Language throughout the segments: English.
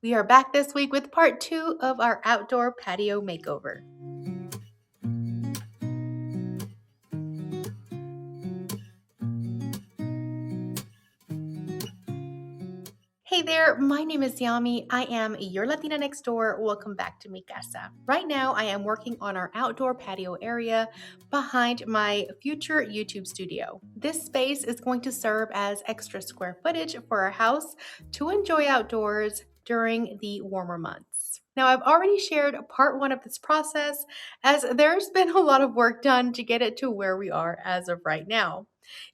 We are back this week with part 2 of our outdoor patio makeover. Hey there, my name is Yami. I am your Latina next door. Welcome back to Mi Casa. Right now, I am working on our outdoor patio area behind my future YouTube studio. This space is going to serve as extra square footage for our house to enjoy outdoors during the warmer months. Now, I've already shared part 1 of this process as there's been a lot of work done to get it to where we are as of right now.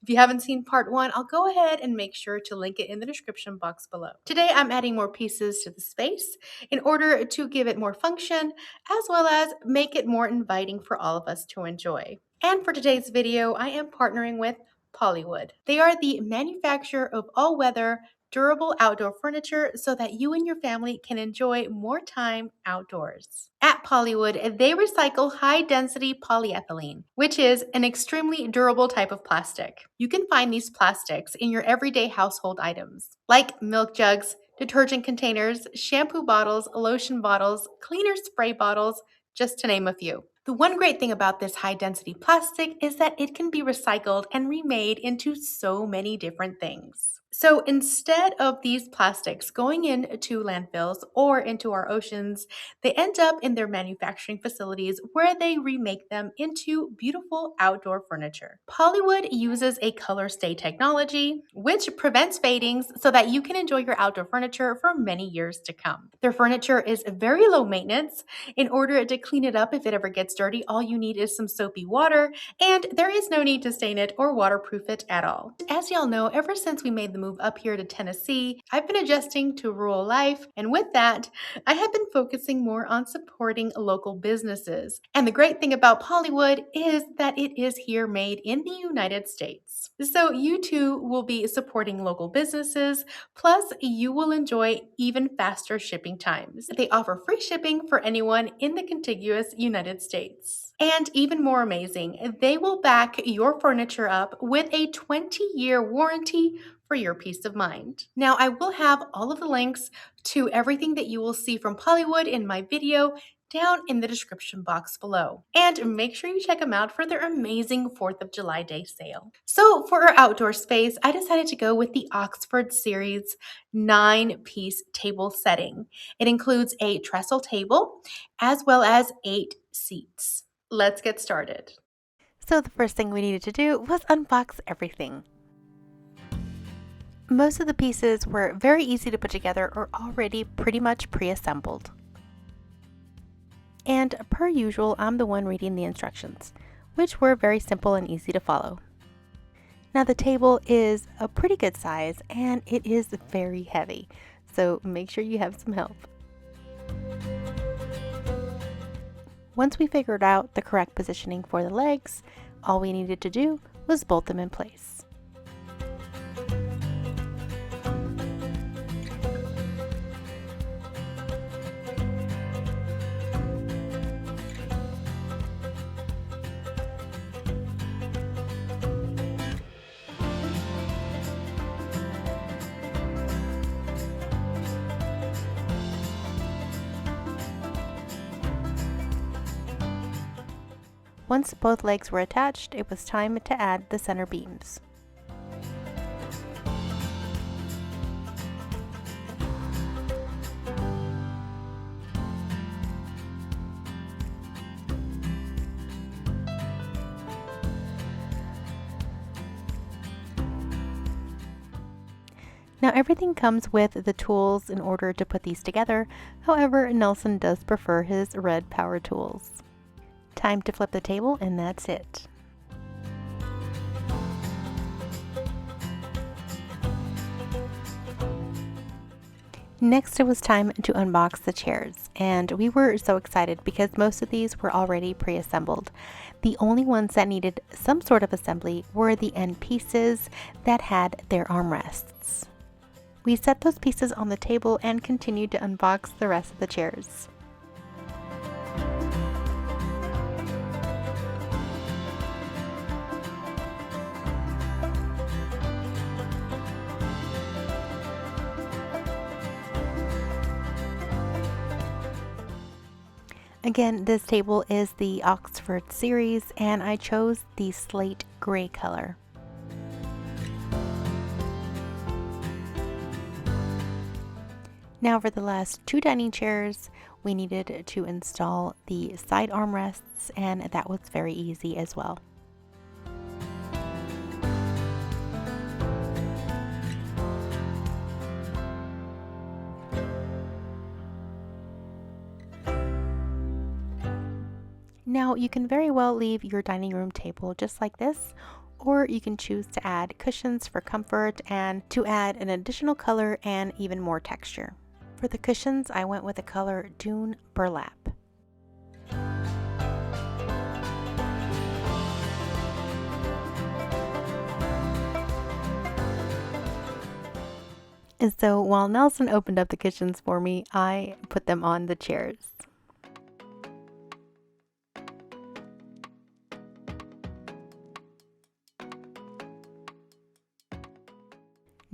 If you haven't seen part 1, I'll go ahead and make sure to link it in the description box below. Today, I'm adding more pieces to the space in order to give it more function, as well as make it more inviting for all of us to enjoy. And for today's video, I am partnering with Polywood. They are the manufacturer of all-weather, durable outdoor furniture so that you and your family can enjoy more time outdoors. At Polywood, they recycle high-density polyethylene, which is an extremely durable type of plastic. You can find these plastics in your everyday household items, like milk jugs, detergent containers, shampoo bottles, lotion bottles, cleaner spray bottles, just to name a few. The one great thing about this high-density plastic is that it can be recycled and remade into so many different things. So instead of these plastics going into landfills or into our oceans, they end up in their manufacturing facilities where they remake them into beautiful outdoor furniture. Polywood uses a color stay technology, which prevents fadings so that you can enjoy your outdoor furniture for many years to come. Their furniture is very low maintenance. In order to clean it up if it ever gets dirty, all you need is some soapy water, and there is no need to stain it or waterproof it at all. As y'all know, ever since we made the move up here to Tennessee, I've been adjusting to rural life, and with that, I have been focusing more on supporting local businesses. And the great thing about Polywood is that it is here made in the United States. So you too will be supporting local businesses, plus you will enjoy even faster shipping times. They offer free shipping for anyone in the contiguous United States. And even more amazing, they will back your furniture up with a 20-year warranty for your peace of mind. Now, I will have all of the links to everything that you will see from Polywood in my video down in the description box below. And make sure you check them out for their amazing 4th of July Day sale. So for our outdoor space, I decided to go with the Oxford Series 9-piece table setting. It includes a trestle table as well as 8 seats. Let's get started. So the first thing we needed to do was unbox everything. Most of the pieces were very easy to put together or already pretty much pre-assembled. And per usual, I'm the one reading the instructions, which were very simple and easy to follow. Now the table is a pretty good size and it is very heavy, so make sure you have some help. Once we figured out the correct positioning for the legs, all we needed to do was bolt them in place. Once both legs were attached, it was time to add the center beams. Now everything comes with the tools in order to put these together. However, Nelson does prefer his red power tools. Time to flip the table, and that's it. Next, it was time to unbox the chairs, and we were so excited because most of these were already pre-assembled. The only ones that needed some sort of assembly were the end pieces that had their armrests. We set those pieces on the table and continued to unbox the rest of the chairs. Again, this table is the Oxford series, and I chose the slate gray color. Now for the last two dining chairs, we needed to install the side armrests, and that was very easy as well. Now you can very well leave your dining room table just like this, or you can choose to add cushions for comfort and to add an additional color and even more texture. For the cushions, I went with the color Dune Burlap. And so while Nelson opened up the cushions for me, I put them on the chairs.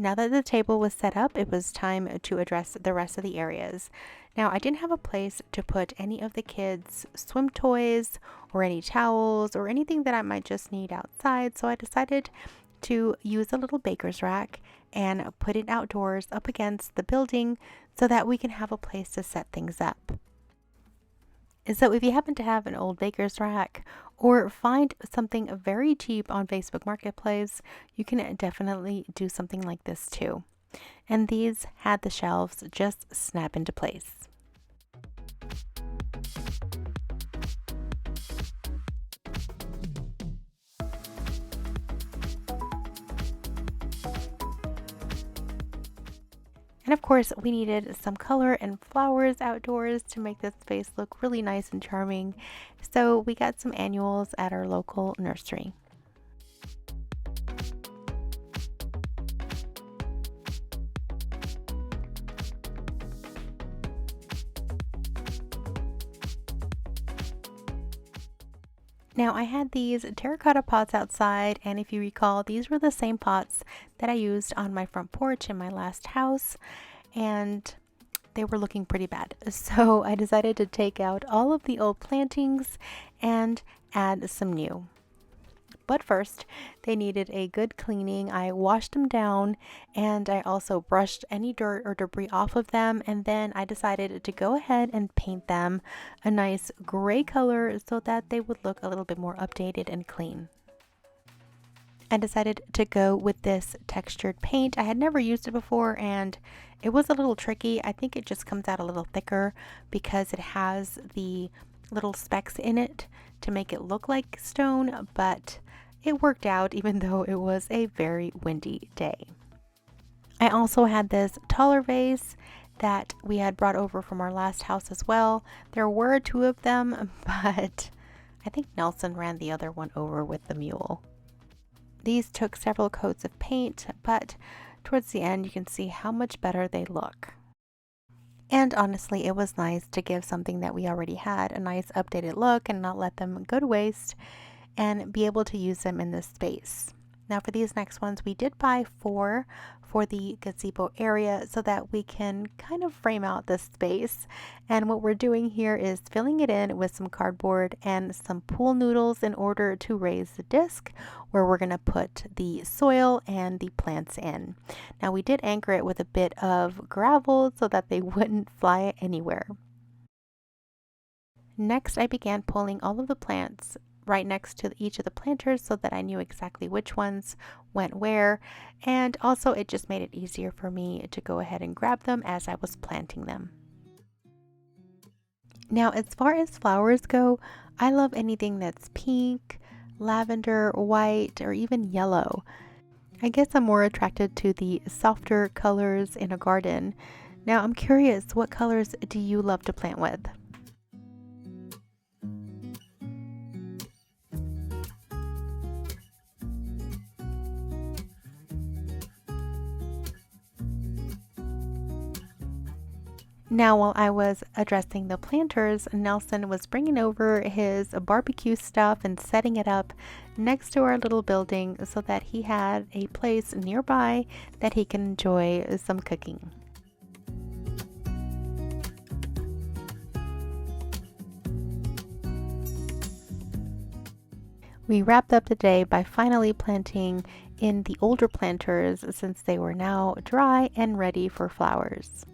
Now that the table was set up, it was time to address the rest of the areas. Now, I didn't have a place to put any of the kids' swim toys or any towels or anything that I might just need outside, so I decided to use a little baker's rack and put it outdoors up against the building so that we can have a place to set things up. So if you happen to have an old baker's rack or find something very cheap on Facebook Marketplace, you can definitely do something like this too. And these had the shelves just snap into place. And of course, we needed some color and flowers outdoors to make this space look really nice and charming. So we got some annuals at our local nursery. Now I had these terracotta pots outside, and if you recall, these were the same pots that I used on my front porch in my last house, and they were looking pretty bad. So I decided to take out all of the old plantings and add some new. But first, they needed a good cleaning. I washed them down and I also brushed any dirt or debris off of them. And then I decided to go ahead and paint them a nice gray color so that they would look a little bit more updated and clean. I decided to go with this textured paint. I had never used it before and it was a little tricky. I think it just comes out a little thicker because it has the little specks in it to make it look like stone, but it worked out even though it was a very windy day. I also had this taller vase that we had brought over from our last house as well. There were two of them, but I think Nelson ran the other one over with the mule. These took several coats of paint, but towards the end you can see how much better they look. And honestly, it was nice to give something that we already had a nice updated look and not let them go to waste and be able to use them in this space. Now for these next ones, we did buy 4 for the gazebo area so that we can kind of frame out this space. And what we're doing here is filling it in with some cardboard and some pool noodles in order to raise the disc where we're going to put the soil and the plants in. Now we did anchor it with a bit of gravel so that they wouldn't fly anywhere. Next, I began pulling all of the plants right next to each of the planters so that I knew exactly which ones went where, and also it just made it easier for me to go ahead and grab them as I was planting them. Now as far as flowers go, I love anything that's pink, lavender, white, or even yellow. I guess I'm more attracted to the softer colors in a garden. Now I'm curious, what colors do you love to plant with? Now, while I was addressing the planters, Nelson was bringing over his barbecue stuff and setting it up next to our little building so that he had a place nearby that he can enjoy some cooking. We wrapped up the day by finally planting in the older planters since they were now dry and ready for flowers.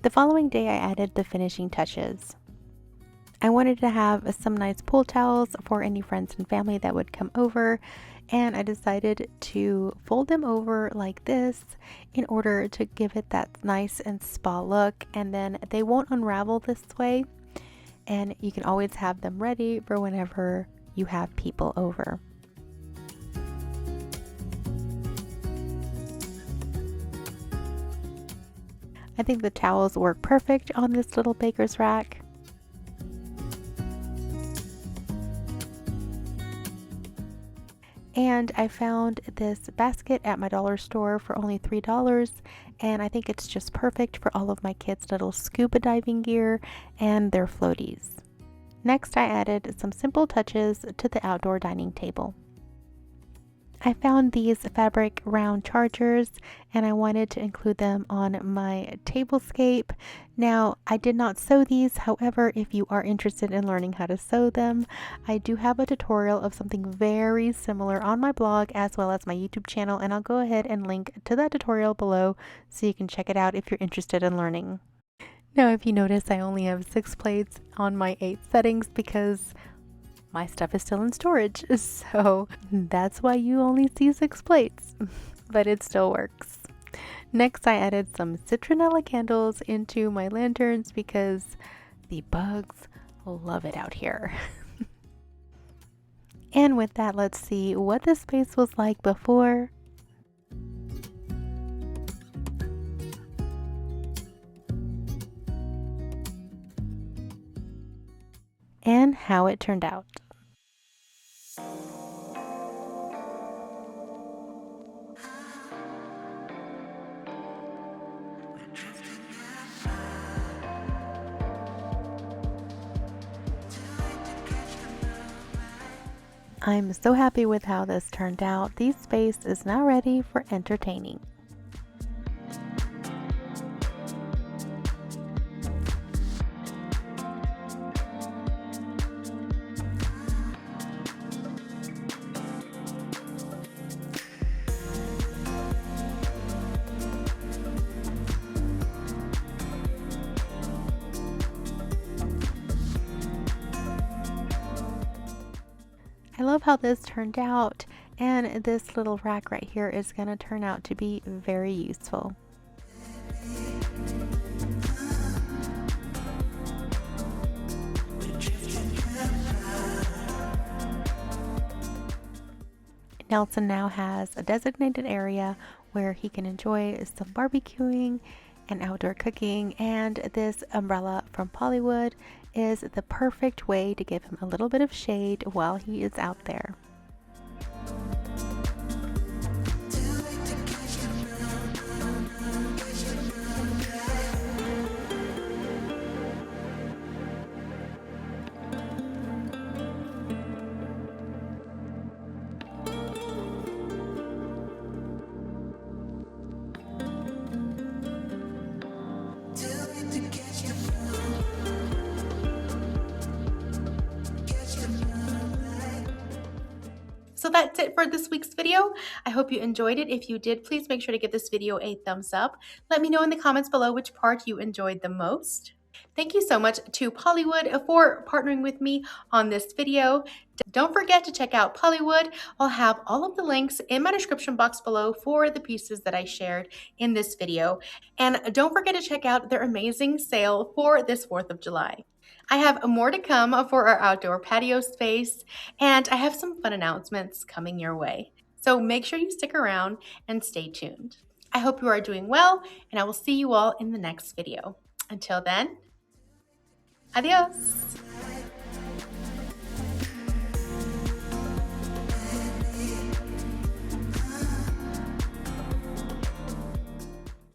The following day, I added the finishing touches. I wanted to have some nice pool towels for any friends and family that would come over, and I decided to fold them over like this in order to give it that nice and spa look, and then they won't unravel this way, and you can always have them ready for whenever you have people over. I think the towels work perfect on this little baker's rack. And I found this basket at my dollar store for only $3, and I think it's just perfect for all of my kids' little scuba diving gear and their floaties. Next, I added some simple touches to the outdoor dining table. I found these fabric round chargers and I wanted to include them on my tablescape. Now, I did not sew these. However, if you are interested in learning how to sew them, I do have a tutorial of something very similar on my blog as well as my YouTube channel, and I'll go ahead and link to that tutorial below so you can check it out if you're interested in learning. Now, if you notice, I only have 6 plates on my 8 settings because my stuff is still in storage, so that's why you only see 6 plates, but it still works. Next, I added some citronella candles into my lanterns because the bugs love it out here. And with that, let's see what this space was like before and how it turned out. I'm so happy with how this turned out. The space is now ready for entertaining. I love how this turned out, and this little rack right here is going to turn out to be very useful. Nelson now has a designated area where he can enjoy some barbecuing and outdoor cooking, and this umbrella from Polywood is the perfect way to give him a little bit of shade while he is out there. So that's it for this week's video. I hope you enjoyed it. If you did, please make sure to give this video a thumbs up. Let me know in the comments below which part you enjoyed the most. Thank you so much to Polywood for partnering with me on this video. Don't forget to check out Polywood. I'll have all of the links in my description box below for the pieces that I shared in this video. And don't forget to check out their amazing sale for this 4th of July. I have more to come for our outdoor patio space, and I have some fun announcements coming your way. So make sure you stick around and stay tuned. I hope you are doing well, and I will see you all in the next video. Until then, adios!